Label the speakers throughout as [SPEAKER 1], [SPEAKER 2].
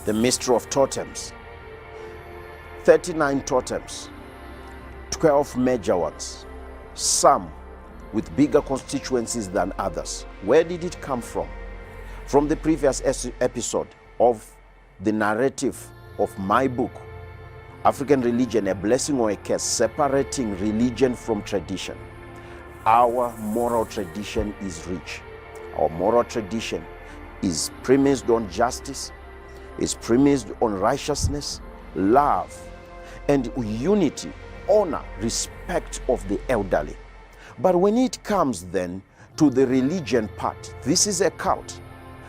[SPEAKER 1] the mystery of totems. 39 totems, 12 major ones, some with bigger constituencies than others. Where did it come from? From the previous episode of the narrative of my book, African Religion, A Blessing or a Curse, separating religion from tradition. Our moral tradition is rich. Our moral tradition is premised on justice, is premised on righteousness, love, and unity, honor, respect of the elderly. But when it comes then to the religion part, this is a cult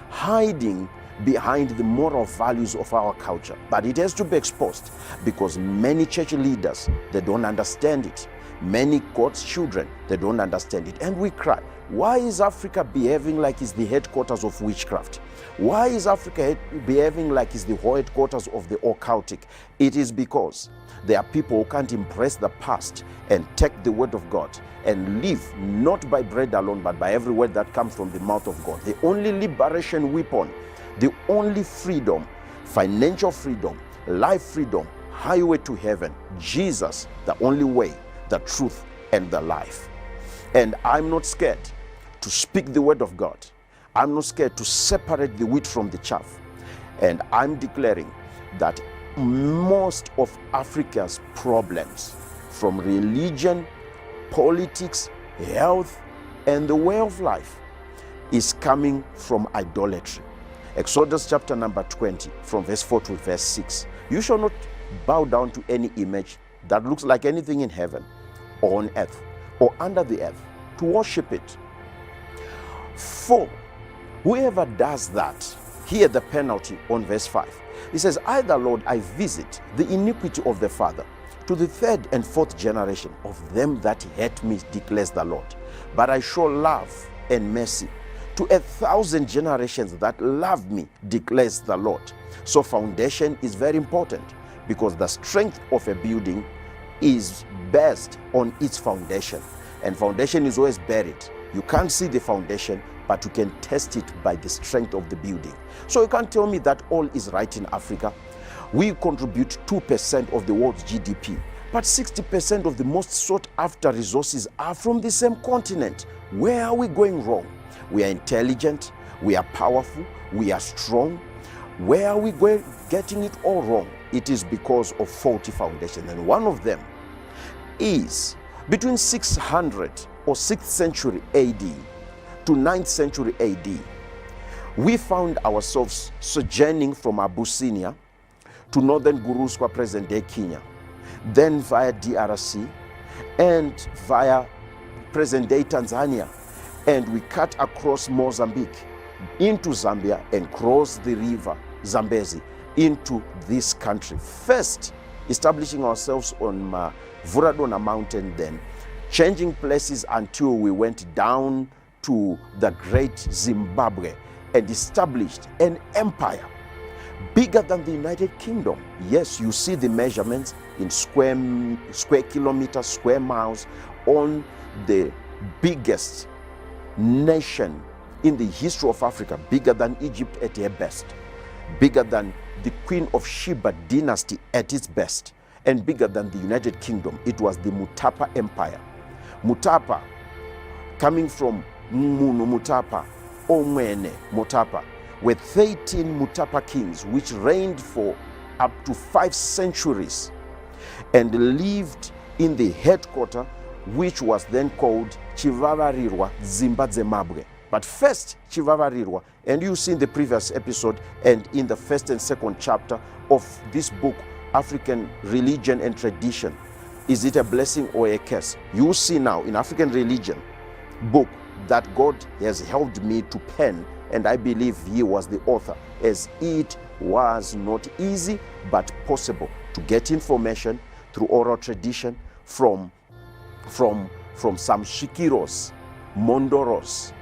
[SPEAKER 1] hiding behind the moral values of our culture. But it has to be exposed because many church leaders, they don't understand it. Many God's children, they don't understand it. And we cry, why is Africa behaving like it's the headquarters of witchcraft? Why is Africa behaving like it's the headquarters of the occultic? It is because there are people who can't embrace the past and take the word of God and live not by bread alone, but by every word that comes from the mouth of God. The only liberation weapon, the only freedom, financial freedom, life freedom, highway to heaven, Jesus, the only way, the truth, and the life. And I'm not scared to speak the word of God. I'm not scared to separate the wheat from the chaff. And I'm declaring that most of Africa's problems, from religion, politics, health, and the way of life, is coming from idolatry. Exodus chapter number 20, from verse 4 to verse 6. You shall not bow down to any image that looks like anything in heaven or on earth or under the earth, to worship it. For whoever does that, hear the penalty on verse 5. It says, I, the Lord, I visit the iniquity of the father to the third and fourth generation of them that hate me, declares the Lord. But I show love and mercy to 1,000 generations that love me, declares the Lord. So foundation is very important, because the strength of a building is based on its foundation. And foundation is always buried. You can't see the foundation, but you can test it by the strength of the building. So you can't tell me that all is right in Africa. We contribute 2% of the world's GDP, but 60% of the most sought after resources are from the same continent. Where are we going wrong? We are intelligent, we are powerful, we are strong. Where are we getting it all wrong? It is because of faulty foundation. And one of them is between 600 or 6th century AD to 9th century AD. We found ourselves sojourning from Abyssinia to northern Guruswa, present-day Kenya, then via DRC and via present-day Tanzania, and we cut across Mozambique into Zambia and cross the river Zambezi into this country. First, establishing ourselves on Vuradona mountain, then changing places until we went down to the great Zimbabwe and established an empire bigger than the United Kingdom. Yes, you see the measurements in square kilometers, square miles, on the biggest nation in the history of Africa, bigger than Egypt at her best, bigger than the Queen of Sheba dynasty at its best, and bigger than the United Kingdom. It was the Mutapa Empire. Mutapa, coming from Munu Mutapa, Omwene Mutapa, were 13 Mutapa kings which reigned for up to 5 centuries and lived in the headquarters, which was then called Chivavarirwa Zimbabwe. But first, Chivavarirwa, and you see in the previous episode and in the first and second chapter of this book, African Religion and Tradition, is it a blessing or a curse? You see now in African Religion book that God has helped me to pen, and I believe he was the author, as it was not easy but possible to get information through oral tradition from some Shikiros, Mondoros,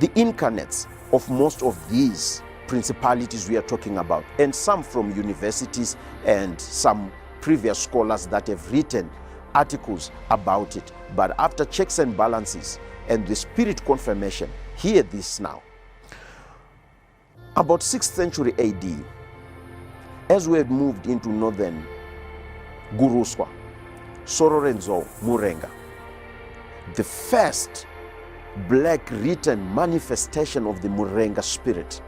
[SPEAKER 1] the incarnates of most of these principalities we are talking about, and some from universities and some previous scholars that have written articles about it. But after checks and balances and the spirit confirmation, hear this now. About 6th century AD, as we had moved into northern Guruswa, Sororenzo, Murenga, the first black written manifestation of the Murenga spirit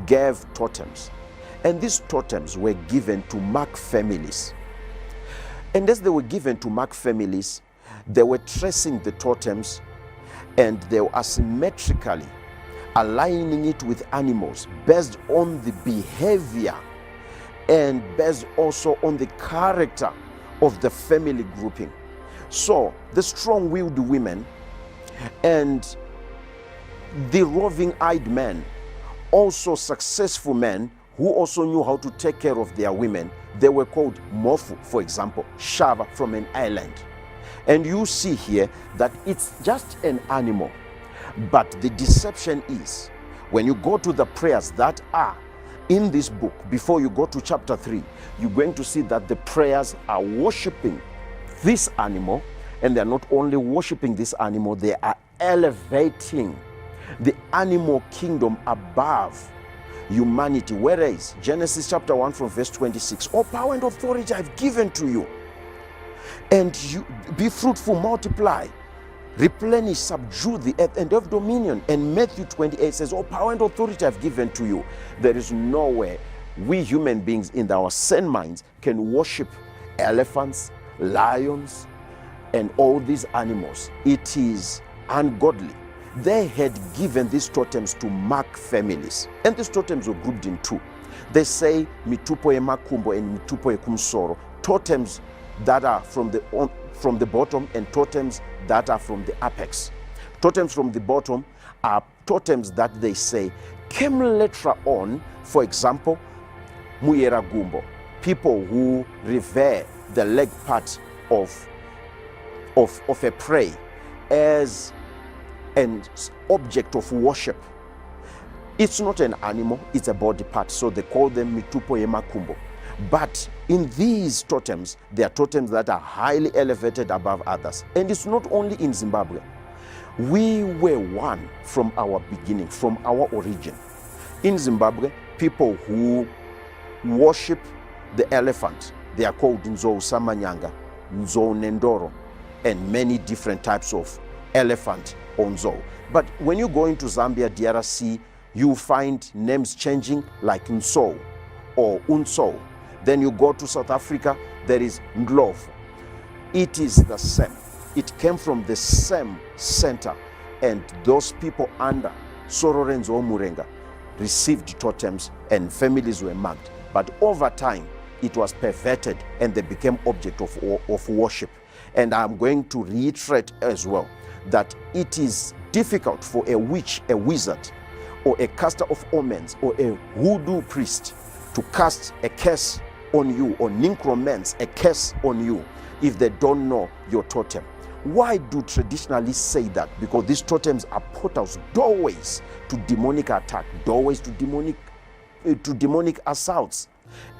[SPEAKER 1] gave totems. And these totems were given to mark families. And as they were given to mark families, they were tracing the totems and they were asymmetrically aligning it with animals based on the behavior and based also on the character of the family grouping. So the strong-willed women and the roving-eyed men, also successful men who also knew how to take care of their women, they were called Mofu, for example, Shava from an island. And you see here that it's just an animal. But the deception is, when you go to the prayers that are in this book, before you go to chapter 3, you're going to see that the prayers are worshiping this animal, and they're not only worshiping this animal, they are elevating the animal kingdom above humanity. Whereas Genesis chapter 1 from verse 26, all power and authority I've given to you, and you be fruitful, multiply, replenish, subdue the earth, and have dominion. And Matthew 28 says, all power and authority I've given to you. There is nowhere we human beings in our sane minds can worship elephants, lions, and all these animals. It is ungodly. They had given these totems to mark families, and these totems were grouped in two. They say mitupo e makumbo and mitupo e kumsoro, totems that are from the bottom and totems that are from the apex. Totems from the bottom are totems that they say came later on. For example, Muyera Gumbo, people who revere the leg part of a prey as an object of worship. It's not an animal, it's a body part, so they call them mitupo emakumbo. But in these totems, they are totems that are highly elevated above others. And it's not only in Zimbabwe. We were one from our beginning, from our origin. In Zimbabwe, people who worship the elephant, they are called Nzou Samanyanga, Nzou Nendoro, and many different types of elephant on Nzou. But when you go into Zambia, DRC, you find names changing like Nsou or Unsou. Then you go to South Africa, there is Ndlovu. It is the same. It came from the same center. And those people under Sororenzo Murenga received totems and families were marked. But over time, it was perverted and they became object of worship. And I'm going to reiterate as well that it is difficult for a witch, a wizard, or a caster of omens, or a voodoo priest to cast a curse on you, or necromancy a curse on you, if they don't know your totem. Why do traditionalists say that? Because these totems are portals, doorways to demonic attack, doorways to demonic assaults.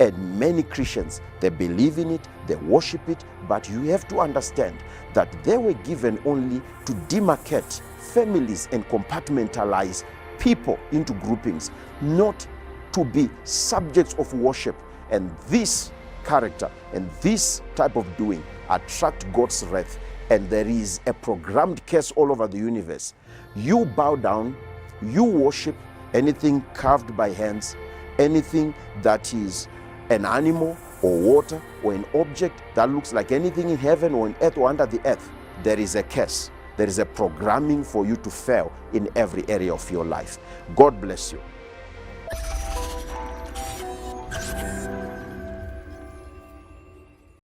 [SPEAKER 1] And many Christians, they believe in it, they worship it, but you have to understand that they were given only to demarcate families and compartmentalize people into groupings, not to be subjects of worship. And this character and this type of doing attract God's wrath, and there is a programmed curse all over the universe. You bow down, you worship anything carved by hands, anything that is an animal or water or an object that looks like anything in heaven or on earth or under the earth, there is a curse. There is a programming for you to fail in every area of your life. God bless you.